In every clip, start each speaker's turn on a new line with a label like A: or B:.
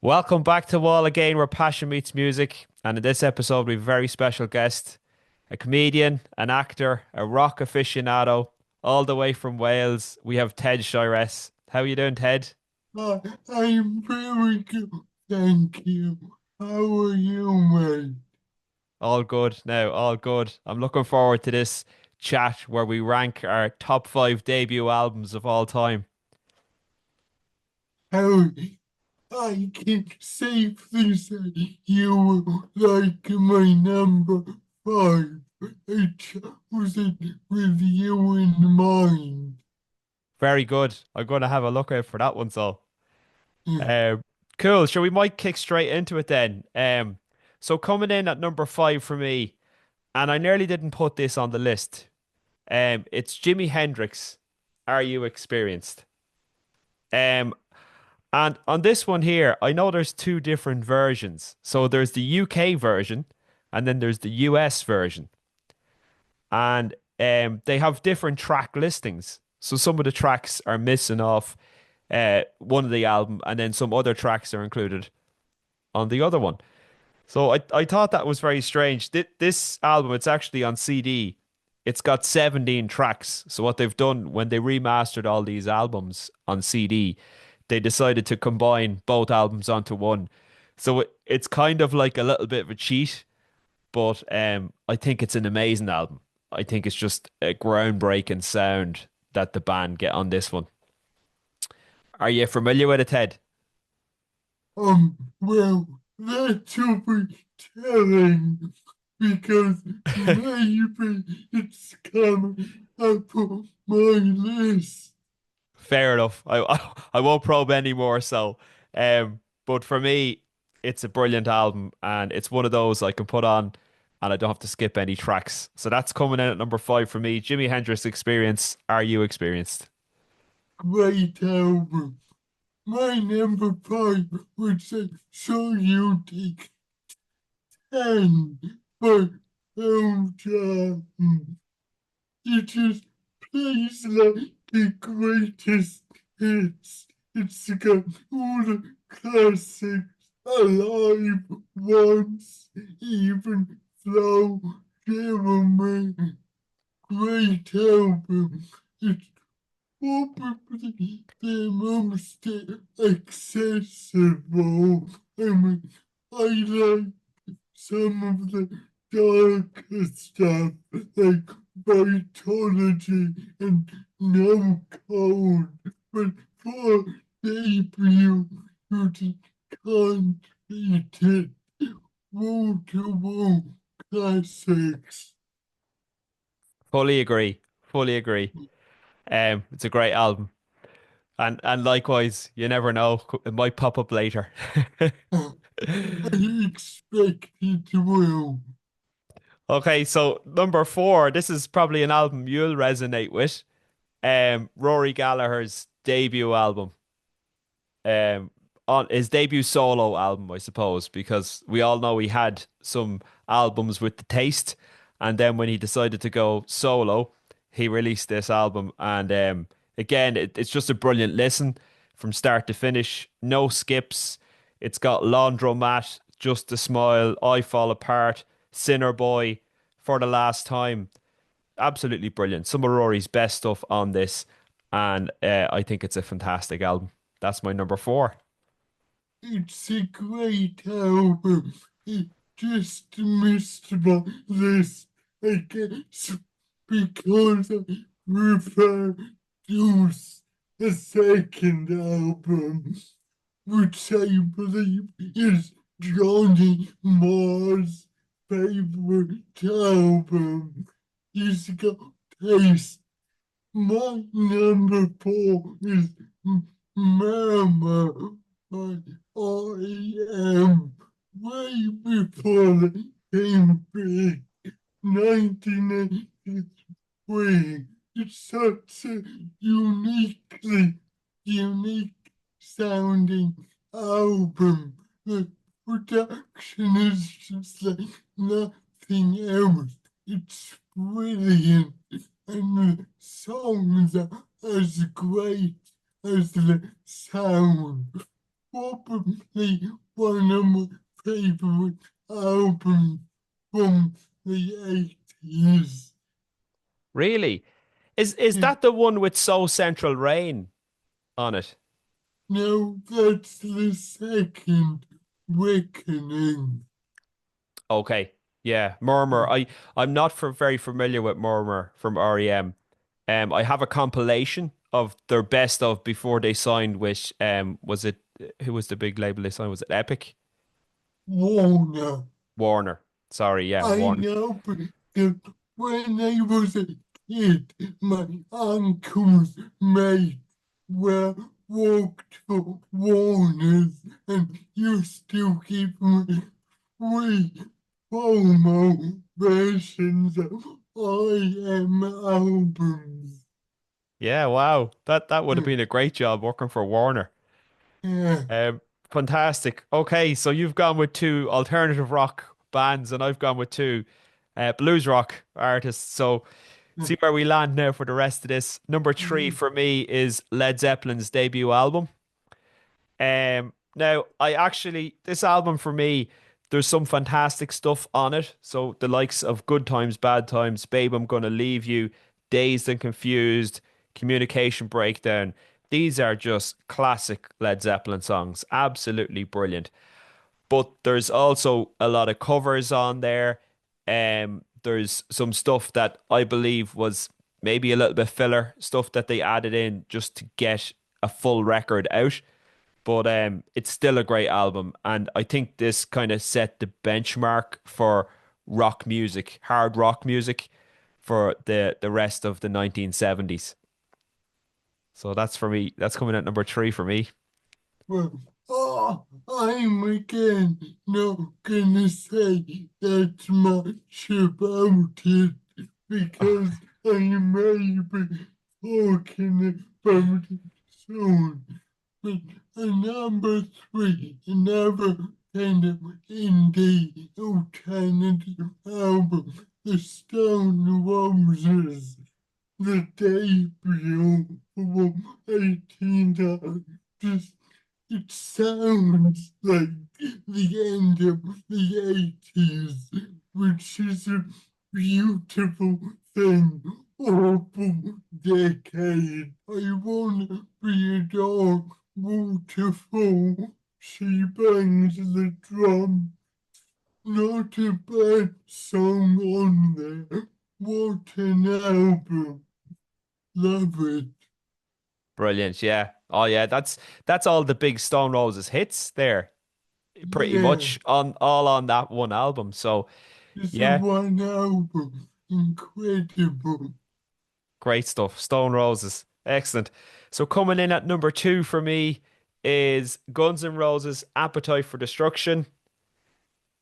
A: Welcome back to Wall Again, where passion meets music. And in this episode, we have a very special guest, a comedian, an actor, a rock aficionado, all the way from Wales. We have Ted Shires. How are you doing, Ted?
B: I'm very good, thank you. How are you, mate?
A: All good now, all good. I'm looking forward to this chat where we rank our top five debut albums of all time.
B: How I can safely say you were like my number five. I chose it with you in mind.
A: Very good. I'm going to have a look out for that one, so. Um, cool. So we might kick straight into it then. So coming in at number five for me, and I nearly didn't put this on the list. It's Jimi Hendrix. Are you experienced? Um, and on this one here, I know there's two different versions. So there's the UK version, and then there's the US version, and they have different track listings. So some of the tracks are missing off one of the album, and then some other tracks are included on the other one. So I thought that was very strange. This album, it's actually on CD. It's got 17 tracks. So what they've done when they remastered all these albums on CD, they decided to combine both albums onto one. So it's kind of like a little bit of a cheat, but I think it's an amazing album. I think it's just a groundbreaking sound that the band get on this one. Are you familiar with it, Ted?
B: Well, that will be telling because maybe it's coming up on my list.
A: Fair enough. I won't probe anymore. So, but for me, it's a brilliant album, and it's one of those I can put on, and I don't have to skip any tracks. So that's coming in at number five for me. Jimi Hendrix Experience. Are you experienced?
B: Great album. My number five would say, so you take 10 for home time. It just plays like the greatest hits. It's got all the classics alive once, even flow, Jeremy. Great album. It's probably the most accessible. I mean, I like some of the darker stuff like Vitology and No Code, but for debut, you just can't beat it. Wall to wall classics.
A: Fully agree. Fully agree. It's a great album, and likewise, you never know, it might pop up later.
B: I expect it will.
A: Okay, so number four, this is probably an album you'll resonate with. Rory Gallagher's debut album. Um, on his debut solo album, I suppose, because we all know he had some albums with the taste, and then when he decided to go solo, he released this album, and again, it's just a brilliant listen from start to finish. No skips. It's got Laundromat, Just a Smile, I Fall Apart, Sinner Boy, For the Last Time. Absolutely brilliant. Some of Rory's best stuff on this, and I think it's a fantastic album. That's my number four.
B: It's a great album. It just missed my list, I guess, because I refer to the second album, which I believe is Johnny Marr's favorite album. He's got taste. My number four is Mama by R.E.M. Way before they came big, 1983. It's such a unique sounding album. The production is just like nothing else. It's brilliant, and the songs are as great as the sound. probably one of my favorite albums from the 80s.
A: Really? Is
B: Yeah,
A: that the one with So Central Rain on it?
B: no, that's the second reckoning.
A: Okay. Yeah, Murmur. I'm not very familiar with Murmur from REM. I have a compilation of their best of before they signed with was it who was the big label they signed? Was it Epic?
B: Warner.
A: Warner. Sorry, yeah,
B: I
A: Warner.
B: know, but when I was a kid, my uncle's mate were worked for Warner's and used to give me free promo versions of IM albums.
A: Yeah, wow. That would have been a great job working for Warner.
B: Yeah.
A: Um, Fantastic. Okay, so you've gone with two alternative rock bands, and I've gone with two blues rock artists. So see where we land now for the rest of this. Number three for me is Led Zeppelin's debut album. Now I actually this album for me, there's some fantastic stuff on it. So the likes of Good Times, Bad Times, Babe, I'm Gonna Leave You, Dazed and Confused, Communication Breakdown. These are just classic Led Zeppelin songs. Absolutely brilliant. But there's also a lot of covers on there. There's some stuff that I believe was maybe a little bit filler, stuff that they added in just to get a full record out. But it's still a great album, and I think this kind of set the benchmark for rock music, hard rock music, for the rest of the 1970s. So that's for me. That's coming at number three for me.
B: Well, I'm again not gonna say that much about it because I may be talking about it soon. But number three, another kind of indie alternative album, The Stone Roses, the debut from 1890. It sounds like the end of the 80s, which is a beautiful thing. Awful decade. I wanna be a dog, waterfall. She bangs the drum. Not a bad song on there. What an album. Love it.
A: Brilliant, yeah. Oh yeah, that's all the big Stone Roses hits there, pretty
B: Yeah.
A: much on all on that one album. So
B: It's a
A: yeah,
B: one album. Incredible.
A: great stuff. Stone Roses, excellent. So coming in at number two for me is Guns N' Roses' Appetite for Destruction.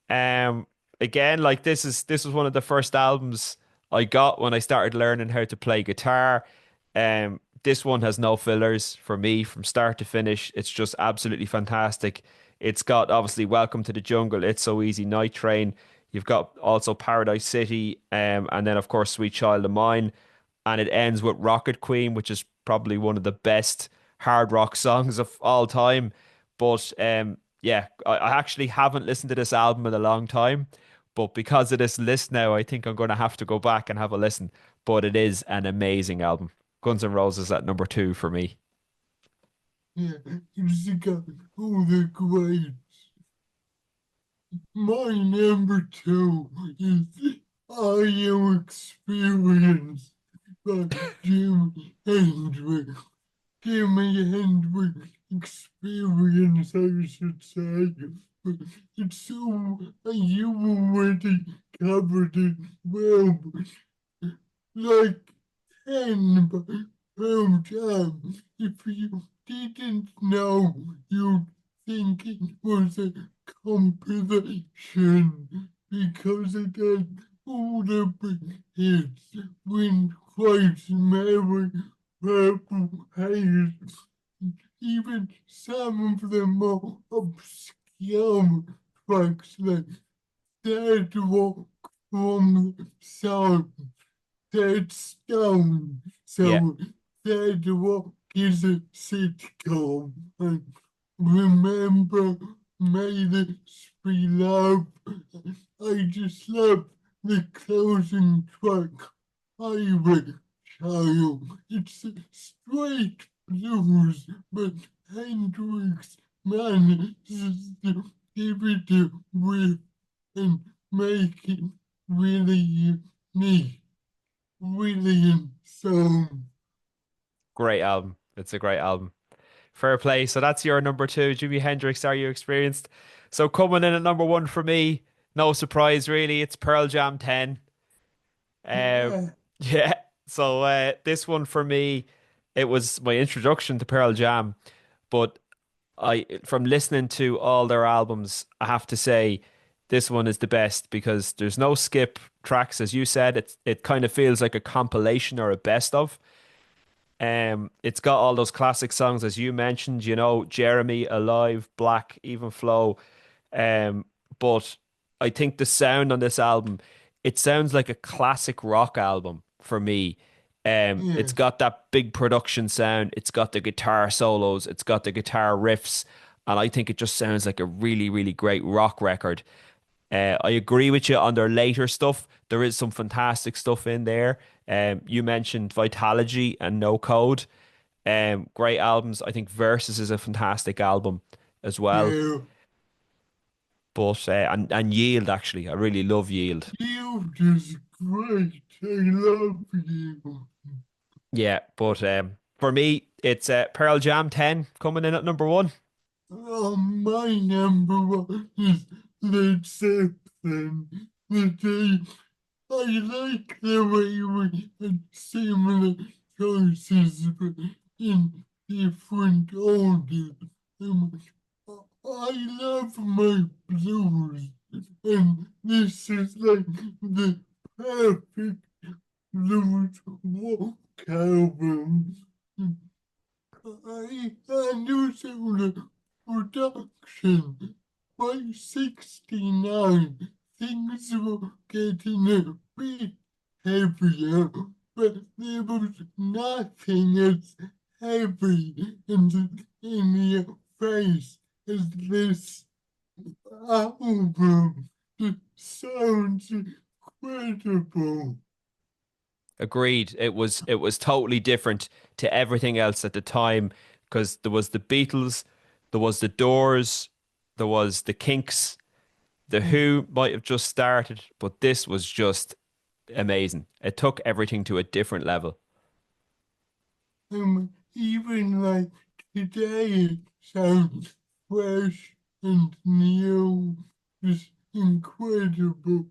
A: Um, Again, like this was one of the first albums I got when I started learning how to play guitar. This one has no fillers for me from start to finish. It's just absolutely fantastic. It's got obviously Welcome to the Jungle, It's So Easy, Night Train. You've got also Paradise City, and then of course Sweet Child of Mine, and it ends with Rocket Queen, which is probably one of the best hard rock songs of all time. But yeah, I actually haven't listened to this album in a long time, but because of this list now, I think I'm going to have to go back and have a listen. But it is an amazing album. Guns N' Roses at number two for me.
B: Yeah, it's got all the greats. My number two is Are You Experienced by Jimi Hendrix. Jimi Hendrix experience, I should say. But it's so, you already covered it well, but like 10 by Pearl Jam. If you didn't know, you'd think it was a compilation because it had all the big hits. When Christ Mary, Purple Haze, even some of the more obscure tracks like Dead Rock from the Sun, Dead Stone.
A: Yeah,
B: So Dead Rock is a sitcom, and remember made us be love. I just love the closing track, Highway Child. It's a straight blues, but Hendrix manages to give it a riff and make it really unique, brilliant song.
A: Great album. It's a great album. Fair play. So that's your number two. Jimi Hendrix, Are You Experienced? So coming in at number one for me, no surprise really. It's Pearl Jam 10. Uh,
B: Yeah,
A: yeah. So this one for me, it was my introduction to Pearl Jam. But from listening to all their albums, I have to say this one is the best because there's no skip tracks, as you said. It kind of feels like a compilation or a best of. It's got all those classic songs as you mentioned, Jeremy, Alive, Black, Even Flow. Um, but I think the sound on this album, it sounds like a classic rock album for me. It's
B: yeah.
A: got that big production sound, it's got the guitar solos, it's got the guitar riffs, and I think it just sounds like a really, really great rock record. I agree with you on their later stuff. There is some fantastic stuff in there. You mentioned Vitalogy and No Code. Great albums. I think Versus is a fantastic album as well.
B: Yeah,
A: But and Yield actually, I really love Yield.
B: you just great. I love you.
A: Yeah, but for me, it's Pearl Jam 10 coming in at number one.
B: My number one is Led Zeppelin. The day I like the way we had similar choices but in different order. Um, I love my blues, and this is like the perfect blues rock album. I knew the production by 69. Things were getting a bit heavier, but there was nothing as heavy and in your face as this album. It sounds incredible.
A: Agreed. It was totally different to everything else at the time because there was the Beatles, there was the Doors, there was the Kinks, the Who might have just started, but this was just amazing. It took everything to a different level.
B: Even like today, it sounds fresh and new, just incredible.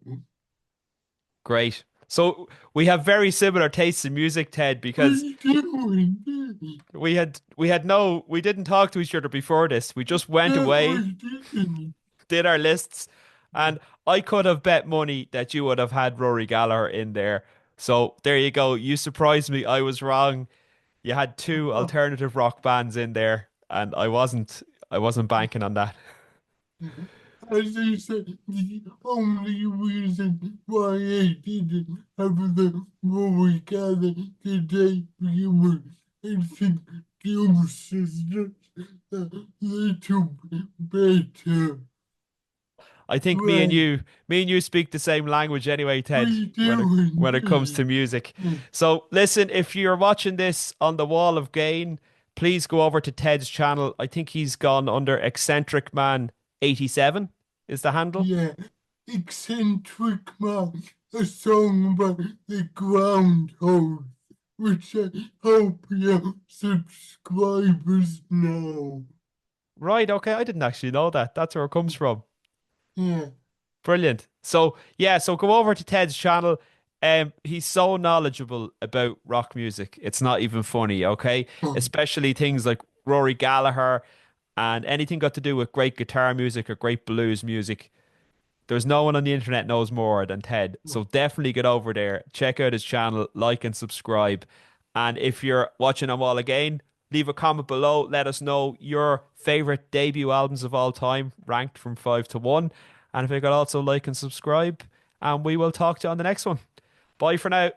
A: Great. So we have very similar tastes in music, Ted, because
B: We do indeed.
A: we didn't talk to each other before this. We just went
B: No,
A: away,
B: we didn't.
A: did our lists, and I could have bet money that you would have had Rory Gallagher in there. So there you go. You surprised me. I was wrong. You had two alternative rock bands in there, and I wasn't banking on that.
B: As I said, the only reason why I didn't have the Rory Gallagher today was I think Juice is just a little bit better.
A: I think
B: Right,
A: me and you speak the same language anyway, Ted,
B: we
A: when
B: do
A: it comes to
B: indeed.
A: music. So listen, if you're watching this on the Wall of Gain, please go over to Ted's channel. I think he's gone under Eccentric Man 87 is the handle.
B: Yeah, eccentric man, a song by the Groundhog, which I hope your subscribers know.
A: Right, okay, I didn't actually know that. That's where it comes from.
B: Yeah.
A: Brilliant. So yeah, so go over to Ted's channel. He's so knowledgeable about rock music. It's not even funny, okay? Especially things like Rory Gallagher and anything got to do with great guitar music or great blues music. There's no one on the internet knows more than Ted. So definitely get over there, check out his channel, like and subscribe. And if you're watching them all again, leave a comment below. Let us know your favorite debut albums of all time, ranked from 5 to 1. And if you could also like and subscribe, and we will talk to you on the next one. Bye for now.